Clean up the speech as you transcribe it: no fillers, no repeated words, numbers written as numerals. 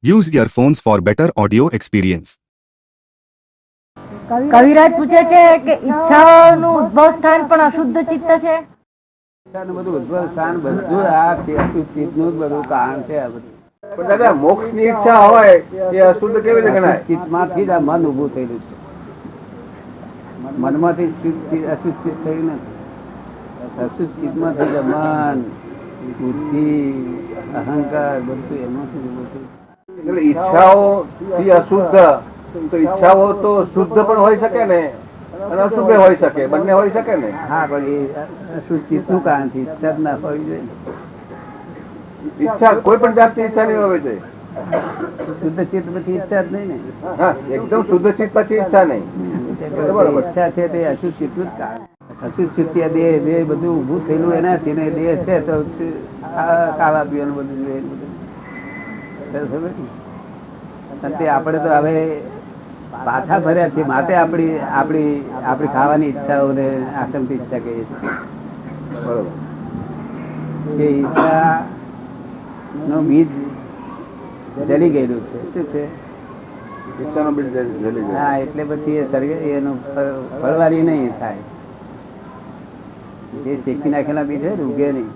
Use earphones for better audio experience. કવિરાજ પૂછે છે કે ઈચ્છાઓનું ઉદ્ભવ સ્થાન પણ અશુદ્ધ ચિત્ત છે. બધું ઉદ્ભવ સ્થાન બધું આ અશુદ્ધ ચિત્તનું જ બધું કારણ છે. આ બધું પણ દાદા મોક્ષ ની ઈચ્છા હોય એ અશુદ્ધ કેવી રીતે ગણાય? ચિત્તમાંથી જ આ મન ઉભું થયેલું છે. મનમાંથી અશુદ્ધ ચિત્ત થયું નથી. અશુદ્ધ ચિત્તમાંથી જ મન, બુદ્ધિ, અહંકાર બધું એમાંથી જ ઉભું થયું. એટલે ઈચ્છાઓ થી અશુદ્ધ, તો ઈચ્છાઓ તો શુદ્ધ પણ હોઈ શકે ને અને અશુદ્ધ હોઈ શકે, બંને હોઈ શકે ને. હા, પણ એ અશુદ્ધ ચિત્તનું કારણ છે. ઈચ્છા જ ના હોવી જોઈએ. ઈચ્છા કોઈ પણ જાતની ઈચ્છા નહીં હોવી જોઈએ. શુદ્ધ ચિત્ત પછી ઈચ્છા જ નહીં ને. હા, એકદમ શુદ્ધ ચિત્ત પછી ઈચ્છા નહીં. ઈચ્છા છે તે અશુદ્ધ ચિત્તનું જ કારણ. અશુદ્ધ ચિત્ત દેહ બધું ઉભું થયેલું એનાથી ને દેહ છે તો ખાવા પીવાનું બધું જોઈએ. આપણે તો હવે પાછા ફર્યા છીએ માટે આપણી ખાવાની ઈચ્છાઓને આસમતી ઈચ્છા કહીએ છીએ. બરોબર. એ ઈચ્છા નું બીજ જલી ગયેલું છે. શું છે? ઈચ્છાનો બીજ જલી ગયો. હા, એટલે પછી એ એનું ફળવારી નહીં થાય. જે શેકી નાખેલા બીજ હોય ને ઉગે નહીં.